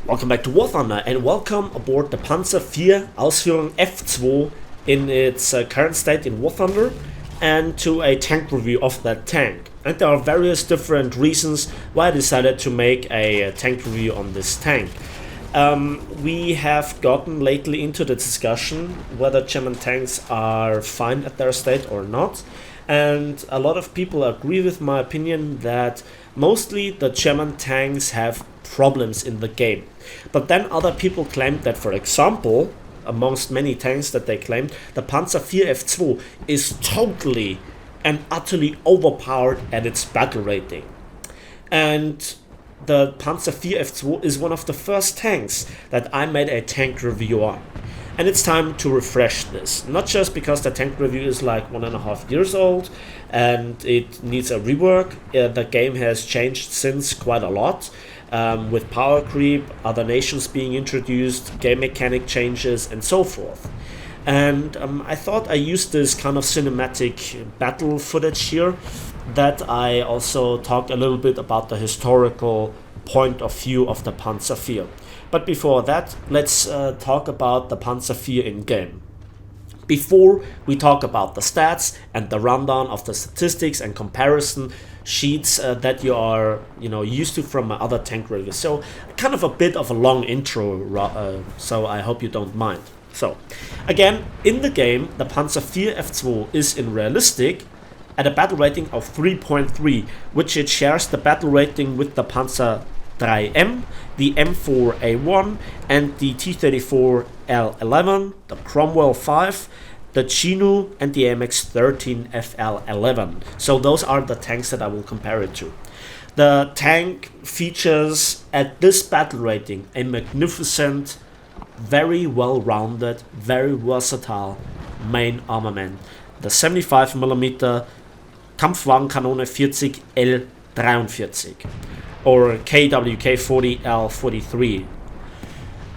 Welcome back to War Thunder and welcome aboard the Panzer IV Ausf in its current state in War Thunder and to a tank review of that tank. And there are various different reasons why I decided to make a tank review on this tank. We have gotten lately into the discussion whether German tanks are fine at their state or not. And a lot of people agree with my opinion that mostly the German tanks have problems in the game. But then other people claimed that, for example, amongst many tanks that they claimed, the Panzer IV Ausf is totally and utterly overpowered at its battle rating. And the Panzer IV Ausf is one of the first tanks that I made a tank review on. And it's time to refresh this, not just because the tank review is like 1.5 years old and it needs a rework. The game has changed since quite a lot, with power creep, other nations being introduced, game mechanic changes, and so forth. And I thought I used this kind of cinematic battle footage here that I also talked a little bit about the historical point of view of the Panzer IV. But before that, let's talk about the Panzer IV in game. Before we talk about the stats and the rundown of the statistics and comparison sheets that you are used to from my other tank reviews. So kind of a bit of a long intro, so I hope you don't mind. So again, in the game, the Panzer IV Ausf is in realistic at a battle rating of 3.3, which it shares the battle rating with the Panzer IIIM, the M4A1 and the T-34L11, the Cromwell 5, the Chinu and the MX-13 FL11. So those are the tanks that I will compare it to. The tank features at this battle rating a magnificent, very well-rounded, very versatile main armament. The 75mm Kampfwagenkanone 40 L43 or KWK-40L43.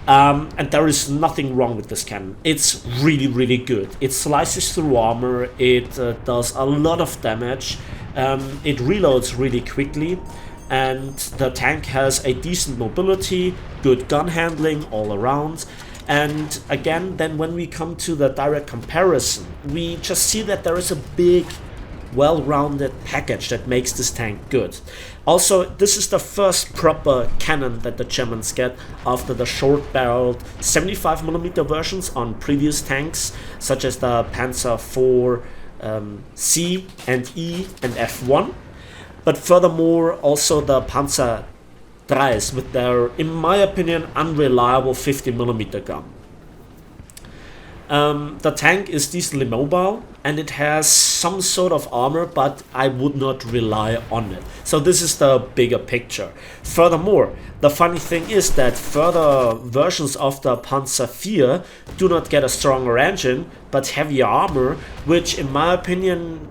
And there is nothing wrong with this cannon. It's really good. It slices through armor, it does a lot of damage, it reloads really quickly, and the tank has a decent mobility, good gun handling all around. And again, then when we come to the direct comparison, we just see that there is a big, well-rounded package that makes this tank good. Also, this is the first proper cannon that the Germans get after the short-barreled 75mm versions on previous tanks, such as the Panzer IV C and E and F1. But furthermore, also the Panzer IIIs with their, in my opinion, unreliable 50mm gun. The tank is decently mobile and it has some sort of armor, but I would not rely on it. So this is the bigger picture. Furthermore, the funny thing is that further versions of the Panzer IV do not get a stronger engine, but heavier armor, which in my opinion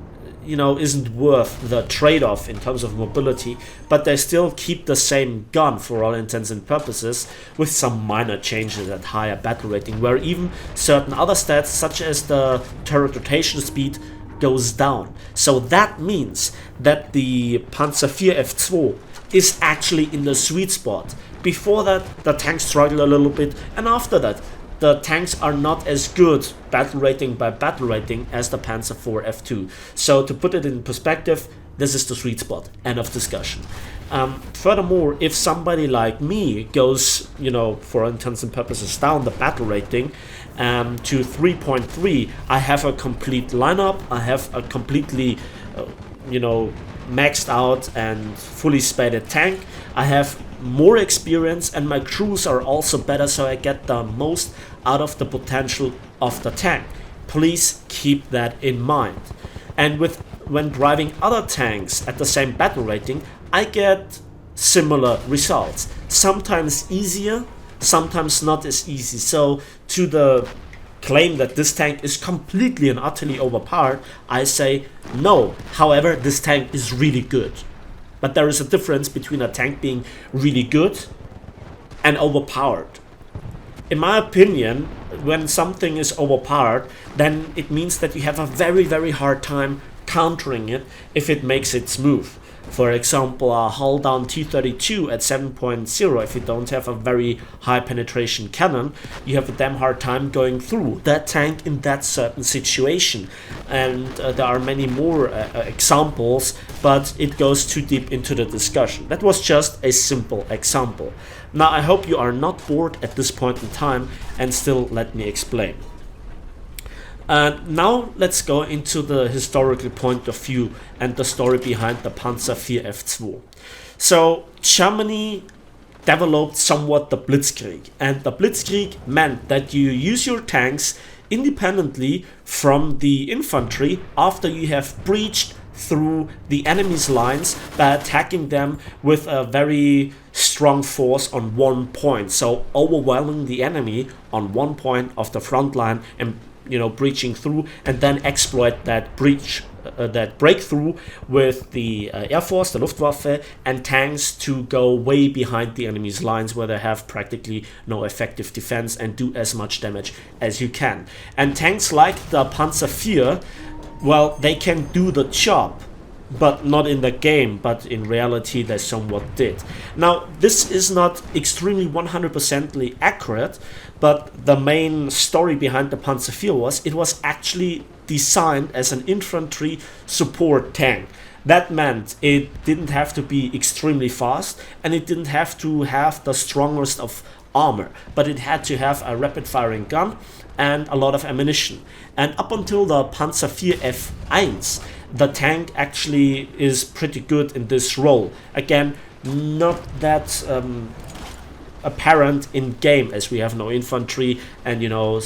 isn't worth the trade-off in terms of mobility, but they still keep the same gun for all intents and purposes with some minor changes at higher battle rating, where even certain other stats such as the turret rotation speed goes down. So that means that the Panzer IV Ausf is actually in the sweet spot. Before that, the tanks struggle a little bit, and after that, the tanks are not as good battle rating by battle rating as the Panzer IV F2. So to put it in perspective, this is the sweet spot. End of discussion. Furthermore, if somebody like me goes, for all intents and purposes, down the battle rating to 3.3, I have a complete lineup. I have a completely, maxed out and fully spaded tank. I have more experience and my crews are also better, so I get the most out of the potential of the tank. Please keep that in mind. And when driving other tanks at the same battle rating, I get similar results. Sometimes easier, sometimes not as easy. So to the claim that this tank is completely and utterly overpowered, I say no. However, this tank is really good. But there is a difference between a tank being really good and overpowered. In my opinion, when something is overpowered, then it means that you have a very hard time countering it if it makes its move. For example, a hull down T-32 at 7.0, if you don't have a very high penetration cannon, you have a damn hard time going through that tank in that certain situation. And there are many more examples, but it goes too deep into the discussion. That was just a simple example. Now, I hope you are not bored at this point in time and still let me explain. Now let's go into the historical point of view and the story behind the Panzer IV F2. So Germany developed somewhat the Blitzkrieg, and the Blitzkrieg meant that you use your tanks independently from the infantry after you have breached through the enemy's lines by attacking them with a very strong force on one point, so overwhelming the enemy on one point of the front line and breaching through, and then exploit that breach, that breakthrough with the Air Force, the Luftwaffe, and tanks to go way behind the enemy's lines where they have practically no effective defense and do as much damage as you can. And tanks like the Panzer IV, well, they can do the job, but not in the game, but in reality they somewhat did. Now, this is not extremely 100% accurate, but the main story behind the Panzer IV was it was actually designed as an infantry support tank. That meant it didn't have to be extremely fast, and it didn't have to have the strongest of armor, but it had to have a rapid firing gun and a lot of ammunition. And up until the Panzer IV F1, the tank actually is pretty good in this role. Again, not that apparent in game, as we have no infantry and no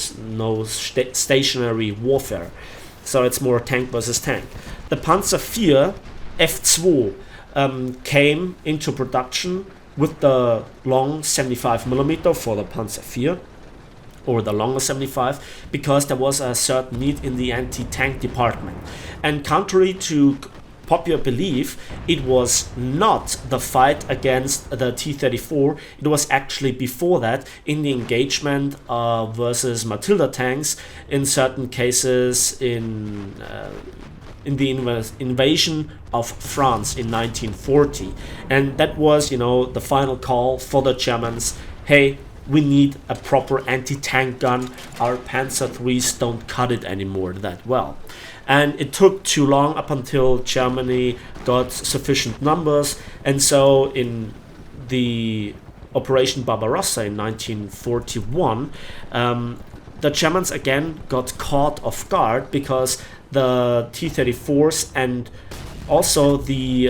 stationary warfare, so it's more tank versus tank. The Panzer IV F2 came into production with the long 75mm for the Panzer IV, or the longer 75, because there was a certain need in the anti-tank department. And contrary to popular belief, it was not the fight against the T-34, it was actually before that in the engagement versus Matilda tanks, in certain cases in the invasion of France in 1940. And that was, the final call for the Germans. Hey, we need a proper anti-tank gun. Our Panzer IIIs don't cut it anymore that well. And it took too long up until Germany got sufficient numbers. And so in the Operation Barbarossa in 1941, the Germans again got caught off guard because the T-34s and also the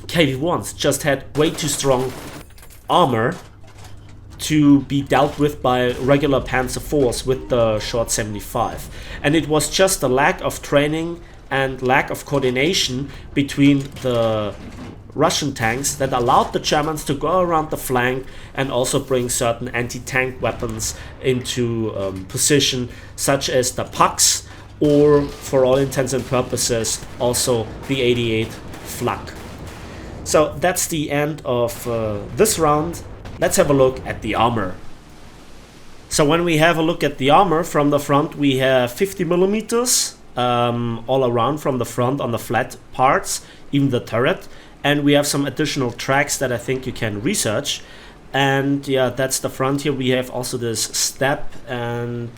KV-1s just had way too strong armor to be dealt with by regular Panzer IVs with the short 75. And it was just the lack of training and lack of coordination between the Russian tanks that allowed the Germans to go around the flank and also bring certain anti-tank weapons into position, such as the Pucks, or for all intents and purposes also the 88 Flak. So that's the end of this round. Let's have a look at the armor. So when we have a look at the armor from the front, we have 50mm all around from the front on the flat parts, even the turret. And we have some additional tracks that I think you can research. And yeah, that's the front here. We have also this step and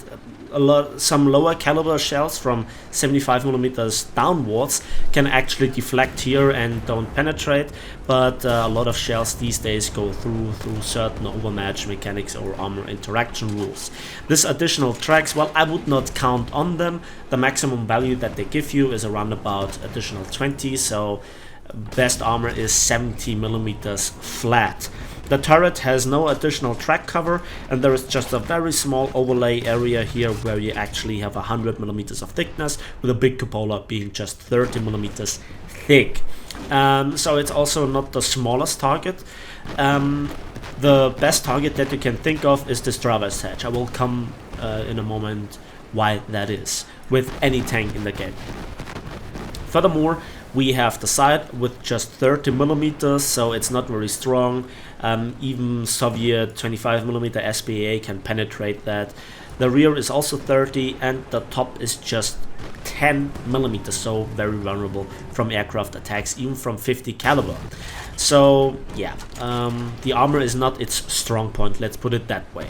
some lower caliber shells from 75mm downwards can actually deflect here and don't penetrate, but a lot of shells these days go through certain overmatch mechanics or armor interaction rules. This additional tracks, well, I would not count on them. The maximum value that they give you is around about additional 20, so best armor is 70mm flat. The turret has no additional track cover, and there is just a very small overlay area here where you actually have 100mm of thickness, with a big cupola being just 30mm thick. So it's also not the smallest target. The best target that you can think of is this driver's hatch. I will come in a moment why that is, with any tank in the game. Furthermore, we have the sight with just 30mm, so it's not very strong. Even Soviet 25mm SPA can penetrate that. The rear is also 30, and the top is just 10 millimeters, so very vulnerable from aircraft attacks, even from 50 caliber. So yeah, the armor is not its strong point, let's put it that way.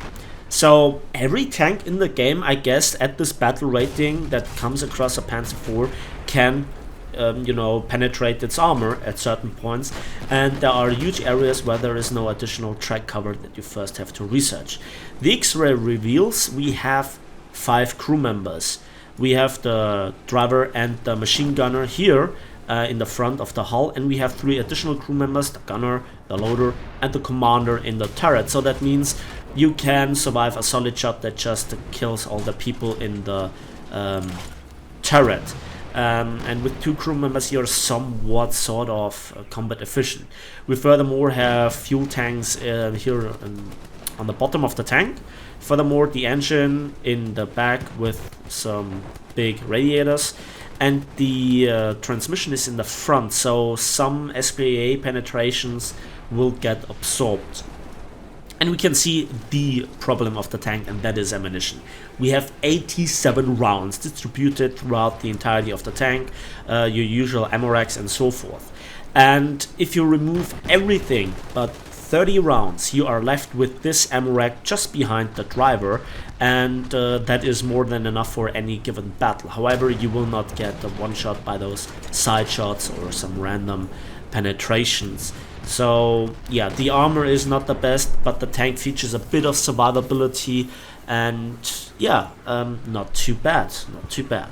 So every tank in the game, I guess, at this battle rating that comes across a Panzer IV can penetrate its armor at certain points, and there are huge areas where there is no additional track cover that you first have to research. The X-ray reveals we have 5 crew members. We have the driver and the machine gunner here in the front of the hull, and we have 3 additional crew members, the gunner, the loader, and the commander in the turret. So that means you can survive a solid shot that just kills all the people in the turret. And with 2 crew members, you're somewhat sort of combat efficient. We furthermore have fuel tanks here on the bottom of the tank. Furthermore, the engine in the back with some big radiators, and the transmission is in the front, so some SPA penetrations will get absorbed. And we can see the problem of the tank, and that is ammunition. We have 87 rounds distributed throughout the entirety of the tank, your usual ammo racks and so forth. And if you remove everything but 30 rounds, you are left with this ammo rack just behind the driver, and that is more than enough for any given battle. However, you will not get a one shot by those side shots or some random penetrations. So yeah, the armor is not the best, but the tank features a bit of survivability, and yeah, not too bad, not too bad.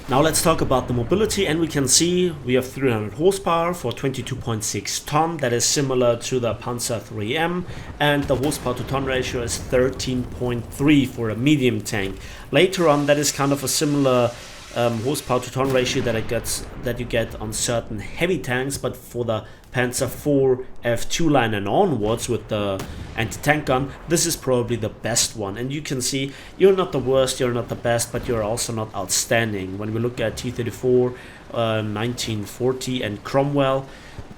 Now let's talk about the mobility, and we can see we have 300 horsepower for 22.6 ton. That is similar to the Panzer IIIM, and the horsepower to ton ratio is 13.3 for a medium tank. Later on, that is kind of a similar horsepower to ton ratio that you get on certain heavy tanks, but for the Panzer IV F2 line and onwards with the anti-tank gun, this is probably the best one. And you can see you're not the worst, you're not the best, but you're also not outstanding. When we look at T-34, 1940 and Cromwell,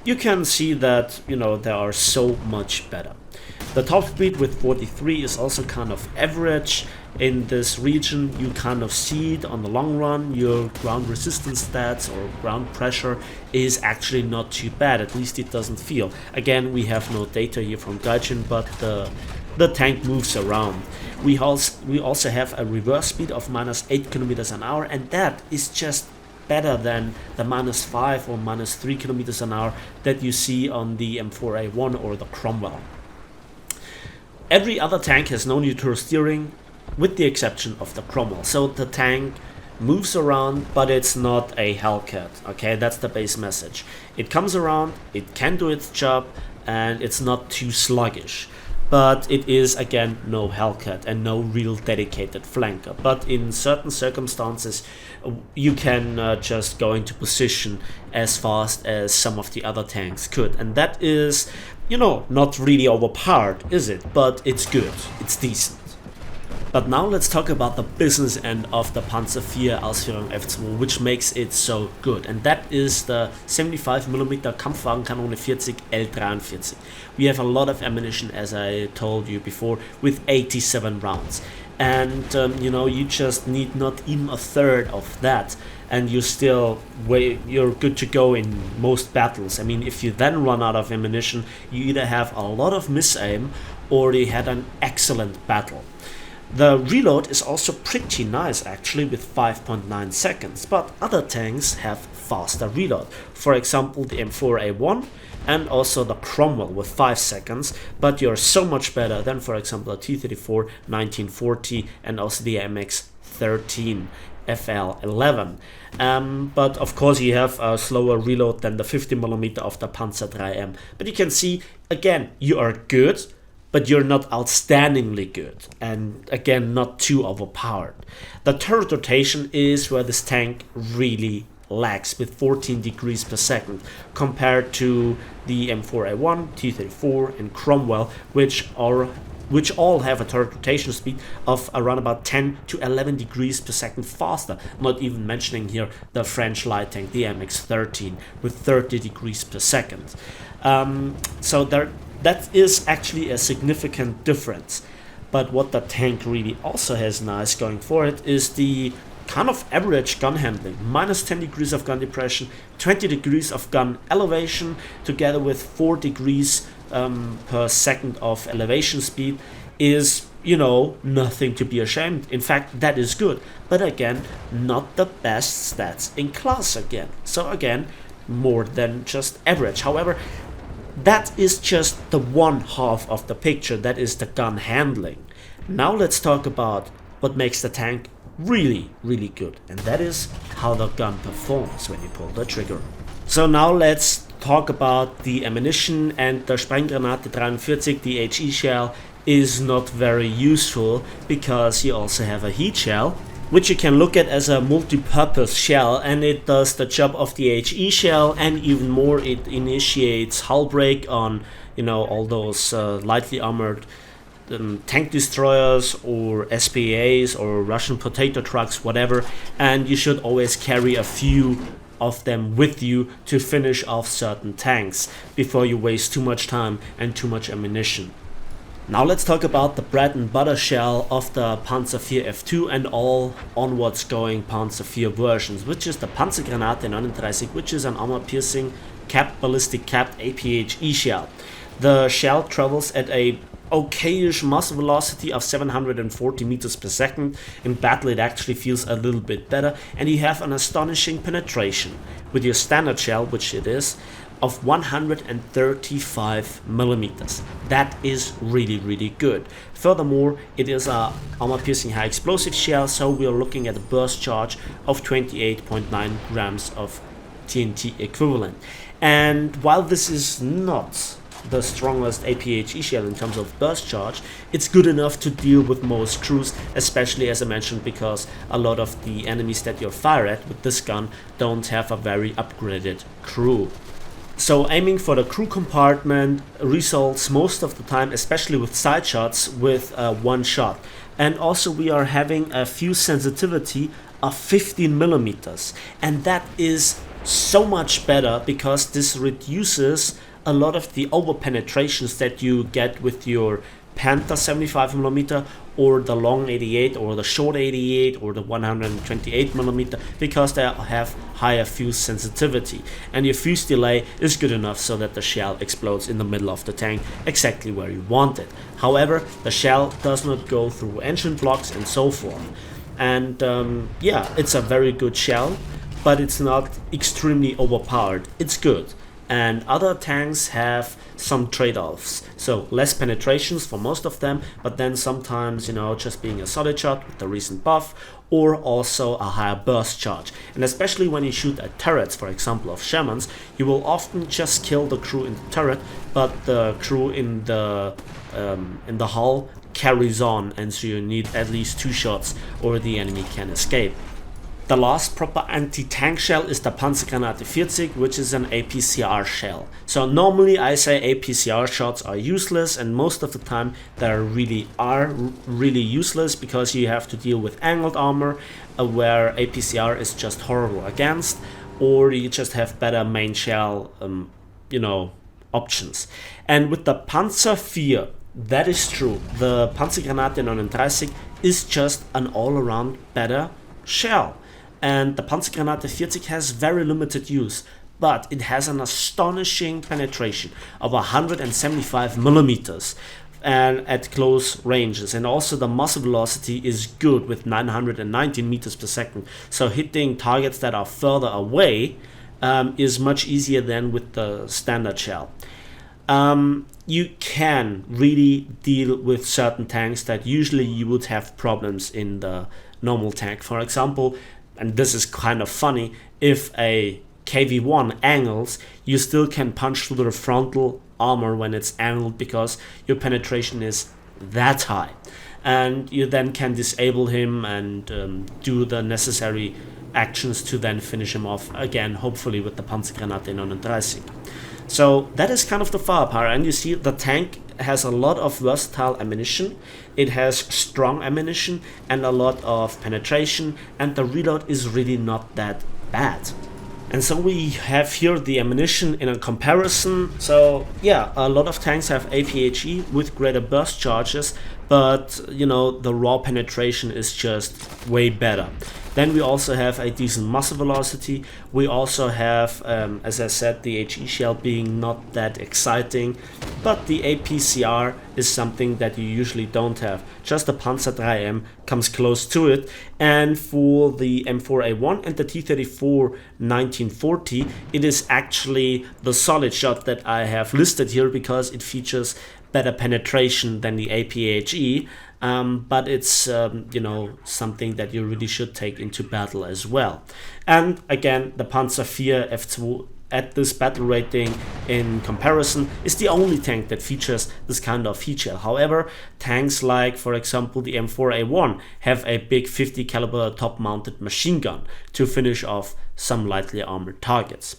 you can see that, you know, they are so much better. The top speed with 43 is also kind of average in this region. You kind of see it on the long run. Your ground resistance stats or ground pressure is actually not too bad, at least it doesn't feel. Again, we have no data here from Gaijin, but the tank moves around. We also have a reverse speed of -8 kilometers an hour, and that is just better than the -5 or -3 kilometers an hour that you see on the M4A1 or the Cromwell. Every other tank has no neutral steering, with the exception of the Cromwell. So the tank moves around, but it's not a Hellcat. Okay, that's the base message. It comes around, it can do its job, and it's not too sluggish. But it is, again, no Hellcat and no real dedicated flanker. But in certain circumstances, you can just go into position as fast as some of the other tanks could. And that is, you know, not really overpowered, is it? But it's good, it's decent. But now let's talk about the business end of the Panzer IV Ausf F2, which makes it so good. And that is the 75mm Kampfwagenkanone 40 L43. We have a lot of ammunition, as I told you before, with 87 rounds. And you know, you just need not even a third of that, and you're good to go in most battles. I mean, if you then run out of ammunition, you either have a lot of misaim or you had an excellent battle. The reload is also pretty nice, actually, with 5.9 seconds, but other tanks have faster reload. For example, the M4A1 and also the Cromwell with 5 seconds, but you're so much better than, for example, the T-34, 1940 and also the MX-13 FL11. But of course you have a slower reload than the 50mm of the Panzer IIIM. But you can see, again, you are good, but you're not outstandingly good, and again, not too overpowered. The turret rotation is where this tank really lags, with 14 degrees per second, compared to the M4A1, T-34 and Cromwell, which all have a turret rotation speed of around about 10 to 11 degrees per second faster, not even mentioning here the French light tank, the MX-13, with 30 degrees per second. That is actually a significant difference. But what the tank really also has nice going for it is the kind of average gun handling. Minus 10 degrees of gun depression, 20 degrees of gun elevation, together with 4 degrees per second of elevation speed is, you know, nothing to be ashamed. In fact, that is good. But again, not the best stats in class again. So again, more than just average. However, that is just the one half of the picture, that is the gun handling. Now let's talk about what makes the tank really, really good, and that is how the gun performs when you pull the trigger. So now let's talk about the ammunition, and the Sprenggranate 43, the HE shell, is not very useful because you also have a heat shell, which you can look at as a multi-purpose shell, and it does the job of the HE shell, and even more, it initiates hull break on, you know, all those lightly armored tank destroyers or SPAs or Russian potato trucks, whatever, and you should always carry a few of them with you to finish off certain tanks before you waste too much time and too much ammunition. Now let's talk about the bread and butter shell of the Panzer IV F2 and all onwards going Panzer IV versions, which is the Panzergranate 39, which is an armor-piercing capped ballistic capped APHE shell. The shell travels at a okayish muzzle velocity of 740 meters per second. In battle it actually feels a little bit better, and you have an astonishing penetration with your standard shell, which it is, of 135 millimeters. That is really, really good. Furthermore, it is a armor-piercing high explosive shell, so we are looking at a burst charge of 28.9 grams of TNT equivalent. And while this is not the strongest APHE shell in terms of burst charge, it's good enough to deal with most crews, especially as I mentioned, because a lot of the enemies that you fire at with this gun don't have a very upgraded crew. So aiming for the crew compartment results most of the time, especially with side shots, with one shot. And also we are having a fuse sensitivity of 15 millimeters, and that is so much better because this reduces a lot of the over penetrations that you get with your Panther 75mm or the long 88 or the short 88 or the 128mm, because they have higher fuse sensitivity, and your fuse delay is good enough so that the shell explodes in the middle of the tank exactly where you want it. However, the shell does not go through engine blocks and so forth, and yeah, it's a very good shell, but it's not extremely overpowered. It's good. And other tanks have some trade-offs, so less penetrations for most of them, but then sometimes, you know, just being a solid shot with the recent buff, or also a higher burst charge. And especially when you shoot at turrets, for example of Shermans, you will often just kill the crew in the turret, but the crew in the hull carries on, and so you need at least 2 shots or the enemy can escape. The last proper anti-tank shell is the Panzergranate 40, which is an APCR shell. So normally I say APCR shots are useless, and most of the time they really useless because you have to deal with angled armor where APCR is just horrible against, or you just have better main shell you know, options. And with the Panzer IV, that is true. The Panzergranate 39 is just an all-around better shell. And the Panzergranate 40 has very limited use, but it has an astonishing penetration of 175 millimeters and at close ranges, and also the muzzle velocity is good with 919 meters per second, so hitting targets that are further away is much easier than with the standard shell. You can really deal with certain tanks that usually you would have problems in the normal tank. For example, and this is kind of funny, if a KV-1 angles, you still can punch through the frontal armor when it's angled because your penetration is that high. And you then can disable him and do the necessary actions to then finish him off again, hopefully with the Panzergranate 39. So that is kind of the firepower, and you see the tank has a lot of versatile ammunition, it has strong ammunition and a lot of penetration, and the reload is really not that bad. And so we have here the ammunition in a comparison. So yeah, a lot of tanks have APHE with greater burst charges, but you know, the raw penetration is just way better. Then we also have a decent muzzle velocity. We also have, as I said, the HE shell being not that exciting, but the APCR is something that you usually don't have. Just the Panzer IIIM comes close to it, and for the M4A1 and the T-34 1940, it is actually the solid shot that I have listed here because it features better penetration than the APHE, but it's you know, something that you really should take into battle as well. And again, the Panzer IV F2 at this battle rating in comparison is the only tank that features this kind of heat shell. However, tanks like, for example, the M4A1 have a big 50 caliber top mounted machine gun to finish off some lightly armored targets.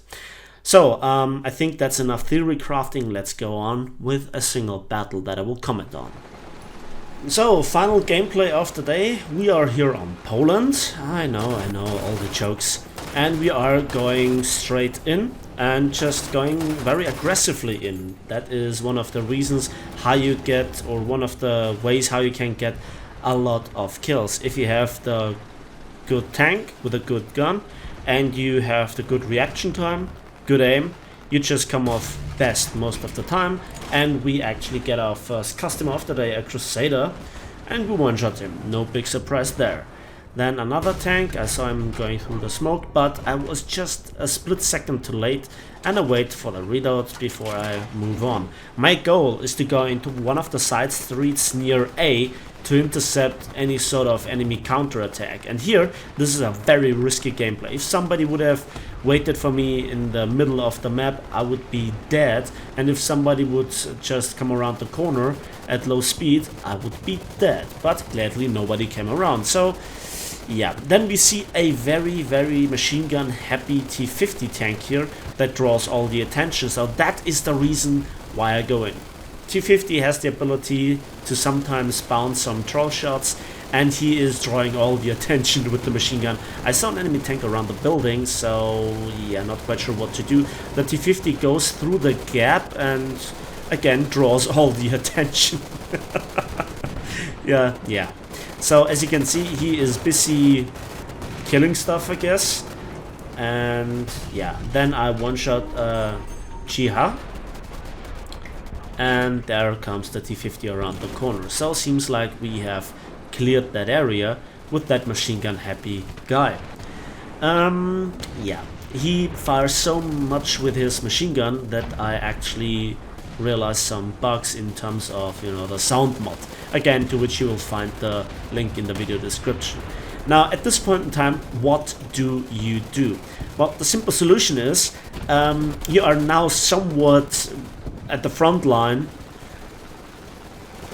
So I think that's enough theory crafting. Let's go on with a single battle that I will comment on. So, final gameplay of the day. We are here on Poland. I know, all the jokes. And we are going straight in and just going very aggressively in. That is one of the reasons how you get, or one of the ways how you can get a lot of kills. If you have the good tank with a good gun and you have the good reaction time, good aim, you just come off best most of the time. And we actually get our first customer of the day, a Crusader, and we one-shot him. No big surprise there. Then another tank, I saw him going through the smoke, but I was just a split second too late and I wait for the readout before I move on. My goal is to go into one of the side streets near A to intercept any sort of enemy counterattack. And here, this is a very risky gameplay. If somebody would have waited for me in the middle of the map, I would be dead. And if somebody would just come around the corner at low speed, I would be dead. But gladly nobody came around. So yeah, then we see a very machine gun happy T-50 tank here that draws all the attention. So that is the reason why I go in. T-50 has the ability to sometimes bounce some troll shots, and he is drawing all the attention with the machine gun. I saw an enemy tank around the building, so yeah, not quite sure what to do. The T-50 goes through the gap and again draws all the attention. yeah. So as you can see, he is busy killing stuff, I guess. And yeah, then I one-shot Chiha. And there comes the T-50 around the corner. So seems like we have cleared that area with that machine gun happy guy. Yeah, he fires so much with his machine gun that I actually realized some bugs in terms of, you know, the sound mod. Again, to which you will find the link in the video description. Now, at this point in time, what do you do? Well, the simple solution is you are now somewhat at the front line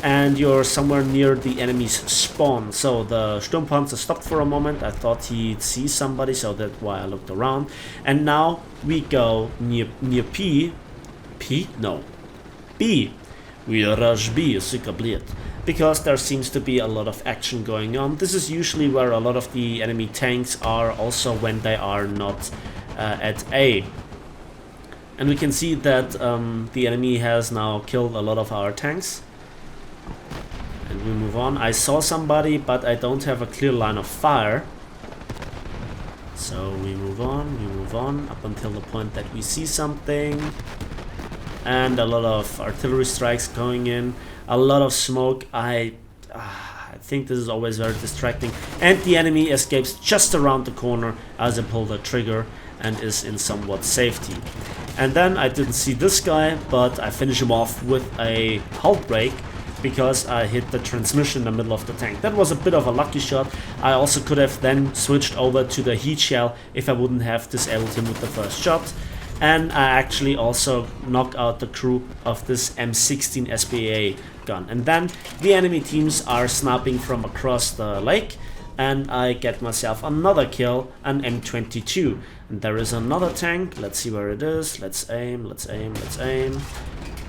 and you're somewhere near the enemy's spawn. So the Sturmpanzer stopped for a moment. I thought he'd see somebody, so that's why I looked around. And now we go near B. We rush B, because there seems to be a lot of action going on. This is usually where a lot of the enemy tanks are, also when they are not at A. And we can see that the enemy has now killed a lot of our tanks. And we move on. I saw somebody, but I don't have a clear line of fire. So we move on up until the point that we see something. And a lot of artillery strikes going in. A lot of smoke. I think this is always very distracting. And the enemy escapes just around the corner as I pull the trigger and is in somewhat safety. And then I didn't see this guy, but I finish him off with a hull break because I hit the transmission in the middle of the tank. That was a bit of a lucky shot. I also could have then switched over to the heat shell if I wouldn't have disabled him with the first shot. And I actually also knock out the crew of this M16 SBA gun. And then the enemy teams are sniping from across the lake. And I get myself another kill, an M22. And there is another tank. Let's see where it is. Let's aim.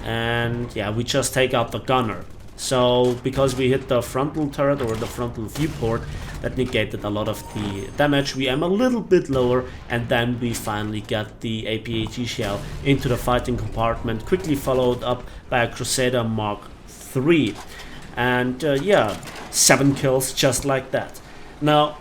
And yeah, we just take out the gunner. So because we hit the frontal turret or the frontal viewport, that negated a lot of the damage. We aim a little bit lower, and then we finally get the APHE shell into the fighting compartment, quickly followed up by a Crusader Mark III. And yeah, 7 kills just like that. Now,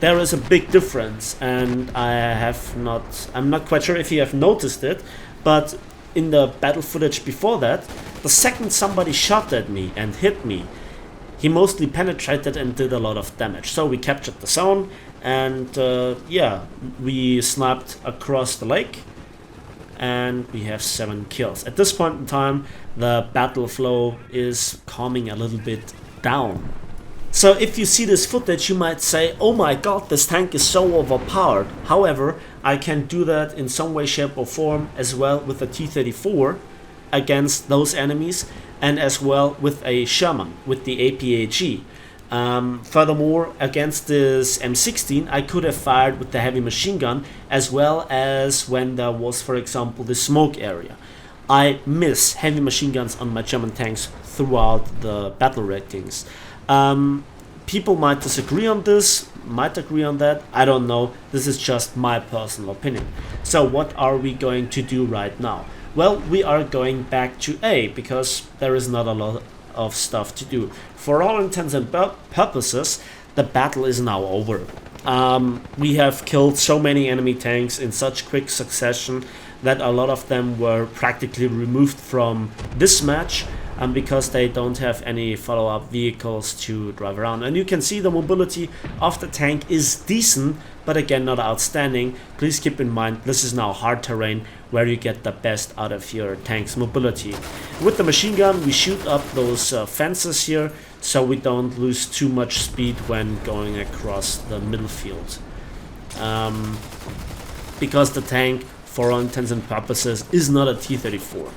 there is a big difference, and I'm not quite sure if you have noticed it, but in the battle footage before that, the second somebody shot at me and hit me, he mostly penetrated and did a lot of damage. So we captured the zone, and yeah, we sniped across the lake, and we have 7 kills. At this point in time, the battle flow is calming a little bit down. So if you see this footage, you might say, oh my god, this tank is so overpowered. However, I can do that in some way, shape or form as well with the T-34 against those enemies, and as well with a Sherman, with the APAG. Furthermore, against this M16, I could have fired with the heavy machine gun, as well as when there was, for example, the smoke area. I miss heavy machine guns on my German tanks throughout the battle ratings. People might disagree on this, might agree on that, I don't know. This is just my personal opinion. So what are we going to do right now? Well, we are going back to A, because there is not a lot of stuff to do. For all intents and purposes, the battle is now over. We have killed so many enemy tanks in such quick succession that a lot of them were practically removed from this match, because they don't have any follow-up vehicles to drive around. And you can see the mobility of the tank is decent, but again not outstanding. Please keep in mind this is now hard terrain where you get the best out of your tank's mobility. With the machine gun we shoot up those fences here, so we don't lose too much speed when going across the middle field. Because the tank, for all intents and purposes, is not a T-34.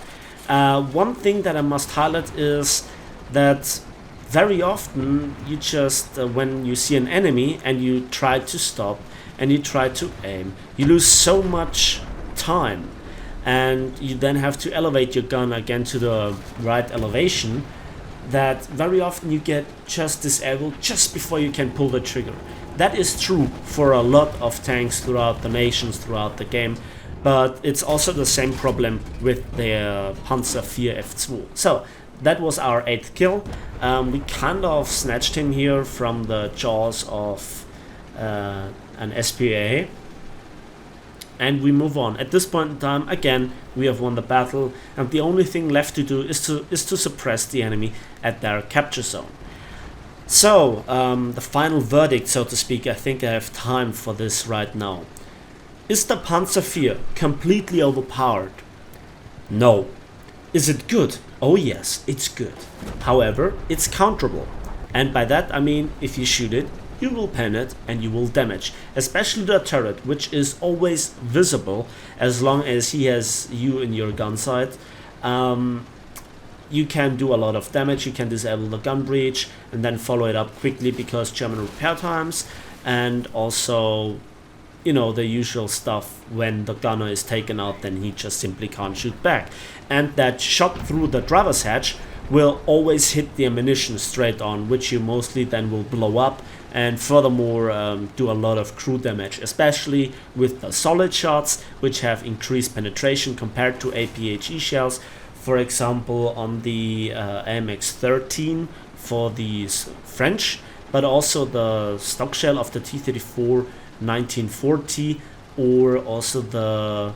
One thing that I must highlight is that very often you just, when you see an enemy and you try to stop and you try to aim, you lose so much time, and you then have to elevate your gun again to the right elevation, that very often you get just disabled just before you can pull the trigger. That is true for a lot of tanks throughout the nations, throughout the game. But it's also the same problem with the Panzer IV F2. So that was our 8th kill. We kind of snatched him here from the jaws of an SPA. And we move on. At this point in time, again, we have won the battle, and the only thing left to do is to suppress the enemy at their capture zone. So, the final verdict, so to speak, I think I have time for this right now. Is the Panzer IV completely overpowered? No. Is it good? Oh yes, it's good. However, it's counterable. And by that I mean, if you shoot it, you will pen it and you will damage. Especially the turret, which is always visible as long as he has you in your gun sight. You can do a lot of damage, you can disable the gun breach and then follow it up quickly because German repair times, and also, you know, the usual stuff. When the gunner is taken out, then he just simply can't shoot back. And that shot through the driver's hatch will always hit the ammunition straight on, which you mostly then will blow up, and furthermore do a lot of crew damage, especially with the solid shots, which have increased penetration compared to APHE shells. For example, on the AMX-13 for the French, but also the stock shell of the T-34 1940, or also the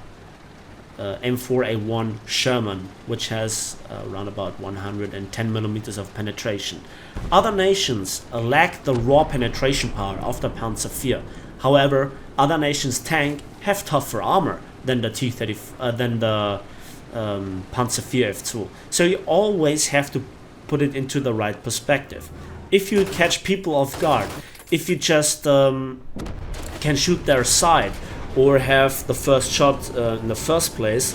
M4A1 Sherman, which has around about 110 millimeters of penetration. Other nations lack the raw penetration power of the Panzer IV. However, other nations' tanks have tougher armor than the Panzer IV F2. So you always have to put it into the right perspective. If you catch people off guard, if you just can shoot their side or have the first shot in the first place,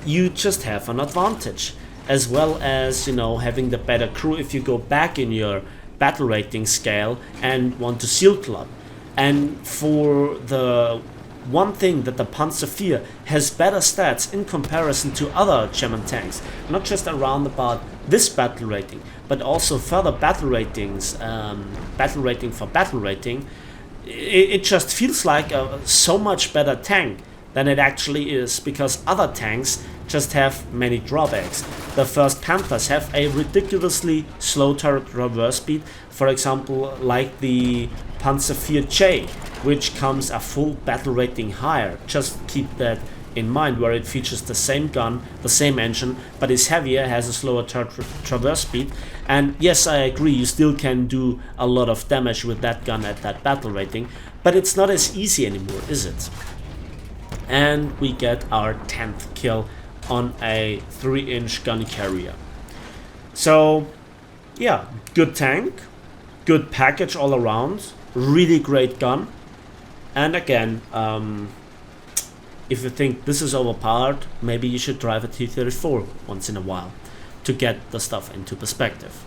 you just have an advantage, as well as, you know, having the better crew if you go back in your battle rating scale and want to seal club. And for the one thing that the Panzer IV has better stats in comparison to other German tanks, not just around about this battle rating, but also further battle ratings, battle rating for battle rating, it just feels like a so much better tank than it actually is, because other tanks just have many drawbacks. The first Panthers have a ridiculously slow turret reverse speed, for example like the Panzer IV, which comes a full battle rating higher. Just keep that in mind, where it features the same gun, the same engine, but is heavier, has a slower traverse speed. And yes, I agree, you still can do a lot of damage with that gun at that battle rating, but it's not as easy anymore, is it? And we get our 10th kill on a 3-inch gun carrier. So yeah, good tank, good package all around, really great gun. And again, if you think this is overpowered, maybe you should drive a T-34 once in a while to get the stuff into perspective.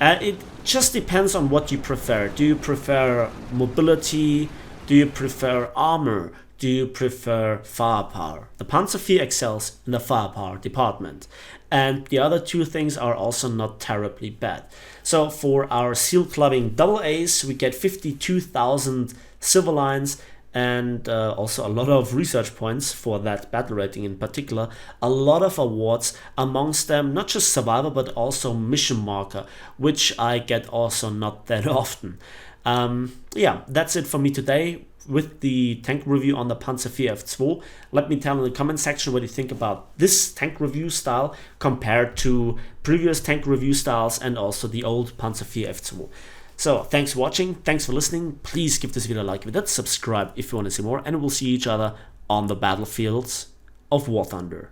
It just depends on what you prefer. Do you prefer mobility? Do you prefer armor? Do you prefer firepower? The Panzer IV excels in the firepower department, and the other two things are also not terribly bad. So for our seal clubbing AAs, we get 52,000 silver lines, and also a lot of research points for that battle rating in particular. A lot of awards, amongst them not just survivor but also mission marker, which I get also not that often. Yeah, that's it for me today with the tank review on the Panzer IV F2. Let me tell in the comment section what you think about this tank review style compared to previous tank review styles and also the old Panzer IV F2. So thanks for watching, thanks for listening. Please give this video a like if you did, subscribe if you want to see more, and we'll see each other on the battlefields of War Thunder.